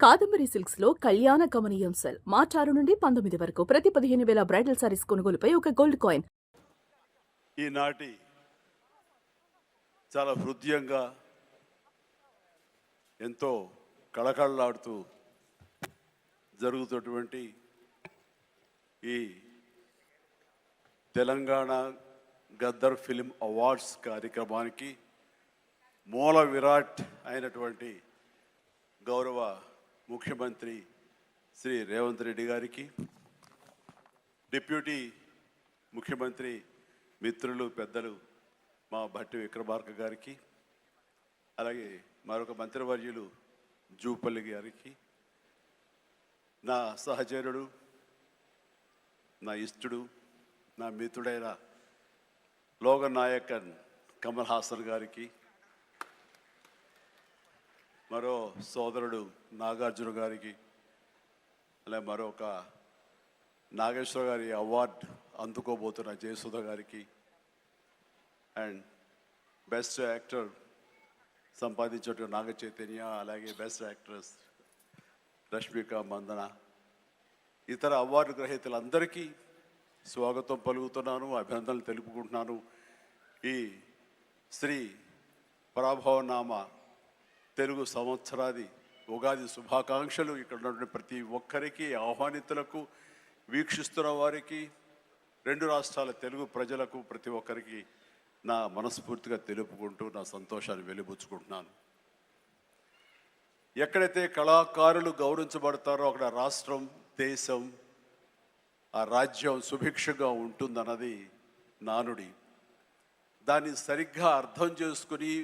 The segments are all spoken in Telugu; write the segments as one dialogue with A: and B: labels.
A: కాదంబరి సిల్క్స్ లో కళ్యాణ గమనీయం సెల్ మార్చి 6 నుండి 19 వరకు ప్రతి 15,000 బ్రైడల్ సారీస్ కొనుగోలుపై ఒక గోల్డ్ కాయిన్.
B: ఈనాటి చాలా హృదయంగా ఎంతో కళకళలాడుతూ జరుగుతున్నటువంటి ఈ తెలంగాణ గద్దర్ ఫిలిం అవార్డ్స్ కార్యక్రమానికి మూల విరాట్ అయినటువంటి గౌరవ ముఖ్యమంత్రి శ్రీ రేవంత్ రెడ్డి గారికి, డిప్యూటీ ముఖ్యమంత్రి మిత్రులు పెద్దలు మా భట్టి విక్రమార్క గారికి, అలాగే మరొక మంత్రివర్యులు జూపల్లి గారికి, నా సహచరుడు, నా ఇష్టుడు, నా మిత్రుడైన లోగన్ నాయకన్ కమల్ హాసన్ గారికి, మరో సోదరుడు నాగార్జున గారికి, అలాగే మరొక నాగేశ్వర గారి అవార్డు అందుకోబోతున్న జయసుధ గారికి, అండ్ బెస్ట్ యాక్టర్ సంపాదించే నాగ చైతన్య, అలాగే బెస్ట్ యాక్ట్రెస్ రష్మిక మందన, ఇతర అవార్డు గ్రహీతలందరికీ స్వాగతం పలుకుతున్నాను, అభినందనలు తెలుపుకుంటున్నాను. ఈ శ్రీ పరాభవనామ తెలుగు సంవత్సరాది ఉగాది శుభాకాంక్షలు ఇక్కడ ఉన్నటువంటి ప్రతి ఒక్కరికి, ఆహ్వానితులకు, వీక్షిస్తున్న వారికి, రెండు రాష్ట్రాల తెలుగు ప్రజలకు ప్రతి ఒక్కరికి నా మనస్ఫూర్తిగా తెలుపుకుంటూ నా సంతోషాన్ని వెలిబుచ్చుకుంటున్నాను. ఎక్కడైతే కళాకారులు గౌరవించబడతారో అక్కడ రాష్ట్రం, దేశం, ఆ రాజ్యం సుభిక్షగా ఉంటుందన్నది నానుడి. దాన్ని సరిగ్గా అర్థం చేసుకుని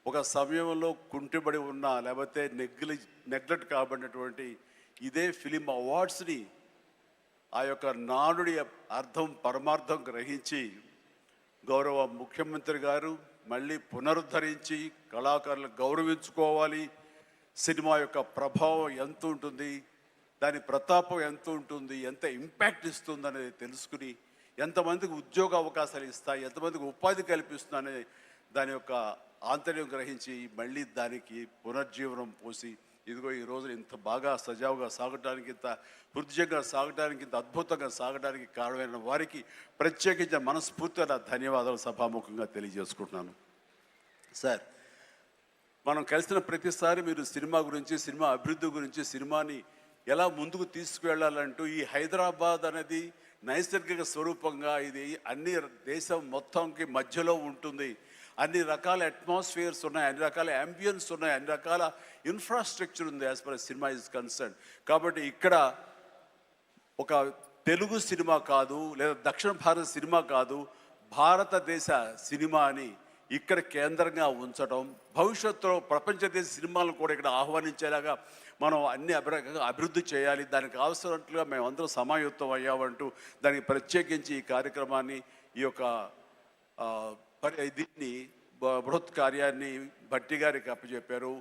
B: ఒక సమయంలో కుంటిబడి ఉన్న, లేకపోతే నెగ్లెక్ట్ కాబడినటువంటి ఇదే ఫిలిం అవార్డ్స్ని ఆ యొక్క నానుడి అర్థం పరమార్థం గ్రహించి గౌరవ ముఖ్యమంత్రి గారు మళ్ళీ పునరుద్ధరించి కళాకారులు గౌరవించుకోవాలి, సినిమా యొక్క ప్రభావం ఎంత ఉంటుంది, దాని ప్రతాపం ఎంత ఉంటుంది, ఎంత ఇంపాక్ట్ ఇస్తుంది అనేది తెలుసుకుని ఎంతమందికి ఉద్యోగ అవకాశాలు ఇస్తాయి, ఎంతమందికి ఉపాధి కల్పిస్తుంది అనే దాని యొక్క ఆంతర్యం గ్రహించి మళ్ళీ దానికి పునర్జీవనం పోసి ఇదిగో ఈ రోజున ఇంత బాగా సజావుగా సాగడానికి, ఇంత హృదయంగా సాగడానికి, ఇంత అద్భుతంగా సాగడానికి కారణమైన వారికి ప్రత్యేకించిన మనస్ఫూర్తిగా నా ధన్యవాదాలు సభాముఖంగా తెలియజేసుకుంటున్నాను. సార్, మనం కలిసిన ప్రతిసారి మీరు సినిమా గురించి, సినిమా అభివృద్ధి గురించి, సినిమాని ఎలా ముందుకు తీసుకువెళ్ళాలంటూ, ఈ హైదరాబాద్ అనేది నైసర్గిక స్వరూపంగా ఇది అన్ని దేశం మొత్తంకి మధ్యలో ఉంటుంది, అన్ని రకాల అట్మాస్ఫియర్స్ ఉన్నాయి, అన్ని రకాల అంబియన్స్ ఉన్నాయి, అన్ని రకాల ఇన్ఫ్రాస్ట్రక్చర్ ఉంది as for cinema is concern. కాబట్టి ఇక్కడ ఒక తెలుగు సినిమా కాదు, లేదా దక్షిణ భారత సినిమా కాదు, భారతదేశ సినిమా అని ఇక్కడ కేంద్రంగా ఉంచడం, భవిష్యత్తులో ప్రపంచ దేశ సినిమాలను కూడా ఇక్కడ ఆహ్వానించేలాగా మనం అన్ని అభివృద్ధి చేయాలి, దానికి అవసరట్లుగా మేమందరం సమాయుత్తం అయ్యామంటూ దానికి ప్రత్యేకించి ఈ కార్యక్రమాన్ని, ఈ యొక్క దీన్ని బృహత్ కార్యాన్ని భట్టి గారికి అప్పచెప్పారు.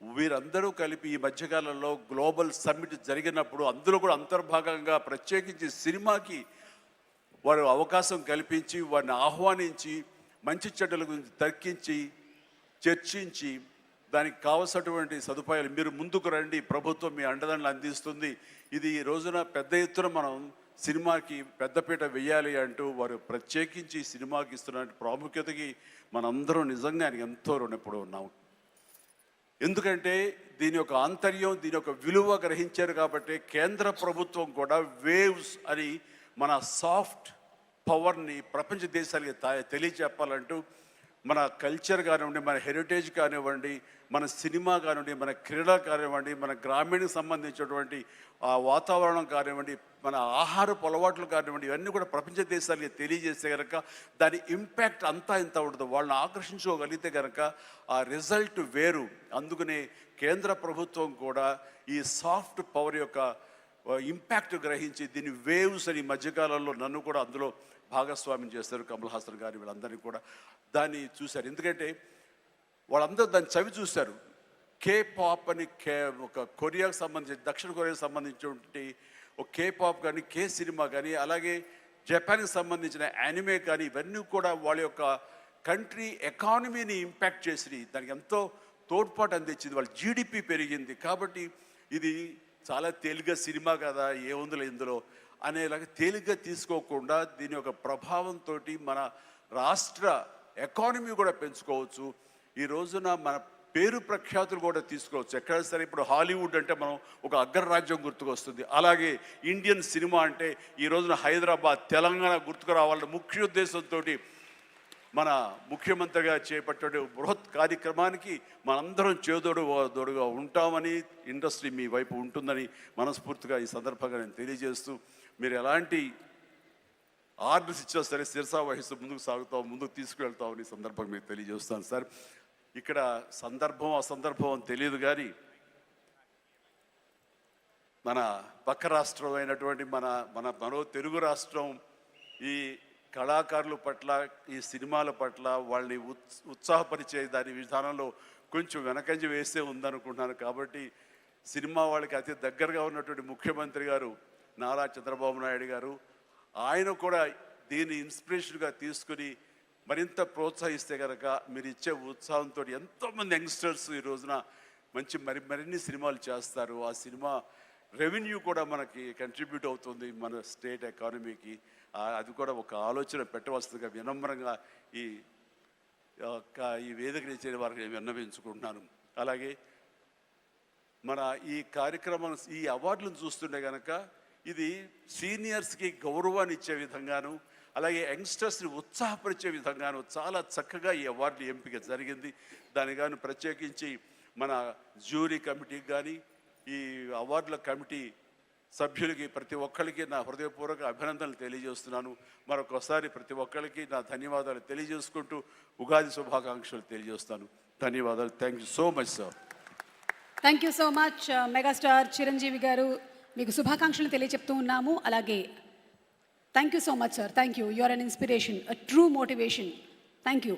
B: వీరందరూ కలిపి ఈ మధ్యకాలంలో గ్లోబల్ సమ్మిట్ జరిగినప్పుడు అందులో కూడా అంతర్భాగంగా ప్రత్యేకించి సినిమాకి వారు అవకాశం కల్పించి, వారిని ఆహ్వానించి, మంచి చెడ్డల గురించి తర్కించి, చర్చించి, దానికి కావలసినటువంటి సదుపాయాలు మీరు ముందుకు రండి, ప్రభుత్వం మీ అండదండలు అందిస్తుంది, ఇది ఈ రోజున పెద్ద ఎత్తున మనం సినిమాకి పెద్దపీట వెయ్యాలి అంటూ వారు ప్రత్యేకించి సినిమాకి ఇస్తున్న ప్రాముఖ్యతకి మనందరం నిజంగా ఎంతో రుణపడి ఉన్నాము. ఎందుకంటే దీని యొక్క ఆంతర్యం, దీని యొక్క విలువ గ్రహించారు కాబట్టి కేంద్ర ప్రభుత్వం కూడా వేవ్స్ అని మన సాఫ్ట్ పవర్ని ప్రపంచ దేశాలకి తెలియచెప్పాలంటూ మన కల్చర్ కానివ్వండి, మన హెరిటేజ్ కానివ్వండి, మన సినిమా కానివ్వండి, మన క్రీడ కానివ్వండి, మన గ్రామీణకు సంబంధించినటువంటి ఆ వాతావరణం కానివ్వండి, మన ఆహారపు అలవాట్లు కానివ్వండి, ఇవన్నీ కూడా ప్రపంచ దేశాలకి తెలియజేస్తే కనుక దాని ఇంపాక్ట్ అంతా ఇంత ఉండదు. వాళ్ళని ఆకర్షించుకోగలిగితే కనుక ఆ రిజల్ట్ వేరు. అందుకనే కేంద్ర ప్రభుత్వం కూడా ఈ సాఫ్ట్ పవర్ యొక్క ఇంపాక్ట్ గ్రహించి దీన్ని వేవ్స్ అని మధ్యకాలంలో నన్ను కూడా అందులో భాగస్వామ్యం చేస్తారు, కమల్ హాసన్ గారి వీళ్ళందరినీ కూడా దాన్ని చూశారు. ఎందుకంటే వాళ్ళందరూ దాన్ని చవి చూశారు. కే పాప్ అని ఒక కొరియాకు సంబంధించి, దక్షిణ కొరియాకు సంబంధించినటువంటి ఒక కే పాప్ కానీ, కే సినిమా కానీ, అలాగే జపాన్కి సంబంధించిన యానిమే కానీ, ఇవన్నీ కూడా వాళ్ళ యొక్క కంట్రీ ఎకానమీని ఇంపాక్ట్ చేసి దానికి ఎంతో తోడ్పాటు అందించింది. వాళ్ళ జీడిపి పెరిగింది. కాబట్టి ఇది చాలా తేలిగ్గా సినిమా కదా ఏముందిలే ఇందులో అనేలాగా తేలిగ్గా తీసుకోకుండా దీని యొక్క ప్రభావంతో మన రాష్ట్ర ఎకానమీ కూడా పెంచుకోవచ్చు. ఈ రోజున మన పేరు ప్రఖ్యాతులు కూడా తీసుకోవచ్చు. ఎక్కడ సరే ఇప్పుడు హాలీవుడ్ అంటే మనం ఒక అగ్రరాజ్యం గుర్తుకొస్తుంది. అలాగే ఇండియన్ సినిమా అంటే ఈ రోజున హైదరాబాద్, తెలంగాణ గుర్తుకు రావాలన్న ముఖ్య ఉద్దేశంతో మన ముఖ్యమంత్రిగా చేపట్టే బృహత్ కార్యక్రమానికి మనందరం చేదోడుగా ఉంటామని, ఇండస్ట్రీ మీ వైపు ఉంటుందని మనస్ఫూర్తిగా ఈ సందర్భంగా నేను తెలియజేస్తూ, మీరు ఎలాంటి ఆర్డర్స్ ఇచ్చినా సరే శిరసా వహిస్తూ ముందుకు తీసుకువెళ్తామని సందర్భంగా మీకు తెలియజేస్తాను సార్. ఇక్కడ సందర్భం అసందర్భం అని తెలియదు కానీ మన పక్క రాష్ట్రం అయినటువంటి మనో తెలుగు రాష్ట్రం ఈ కళాకారుల పట్ల, ఈ సినిమాల పట్ల వాళ్ళని ఉత్సాహపరిచే దాని విధానంలో కొంచెం వెనకంజ వేసే ఉందనుకుంటున్నాను. కాబట్టి సినిమా వాళ్ళకి అతి దగ్గరగా ఉన్నటువంటి ముఖ్యమంత్రి గారు నారా చంద్రబాబు నాయుడు గారు, ఆయన కూడా దీన్ని ఇన్స్పిరేషన్గా తీసుకుని మరింత ప్రోత్సహిస్తే కనుక మీరు ఇచ్చే ఉత్సాహంతో ఎంతోమంది యంగ్స్టర్స్ ఈ రోజున మరిన్ని సినిమాలు చేస్తారు. ఆ సినిమా రెవెన్యూ కూడా మనకి కంట్రిబ్యూట్ అవుతుంది మన స్టేట్ ఎకానమీకి. అది కూడా ఒక ఆలోచన పెట్టవలసిందిగా వినమ్రంగా ఈ వేదికని ఇచ్చే వారికి నేను విన్నవించుకుంటున్నాను. అలాగే మన ఈ కార్యక్రమం, ఈ అవార్డులను చూస్తుంటే కనుక ఇది సీనియర్స్కి గౌరవాన్ని ఇచ్చే విధంగాను, అలాగే యంగ్స్టర్స్ని ఉత్సాహపరిచే విధంగాను చాలా చక్కగా ఈ అవార్డులు ఎంపిక జరిగింది. దాని కానీ ప్రత్యేకించి మన జ్యూరీ కమిటీకి కానీ, ఈ అవార్డుల కమిటీ సభ్యులకి ప్రతి ఒక్కరికి నా హృదయపూర్వక అభినందనలు తెలియజేస్తున్నాను. మరొకసారి ప్రతి ఒక్కరికి నా ధన్యవాదాలు తెలియజేసుకుంటూ ఉగాది శుభాకాంక్షలు తెలియజేస్తాను. ధన్యవాదాలు. Thank you so much sir.
C: Thank you so much megastar Chiranjeevi garu, మీకు శుభాకాంక్షలు తెలియజెప్తూ ఉన్నాము. అలాగే thank you so much sir. Thank you. You are an inspiration, a true motivation. Thank you.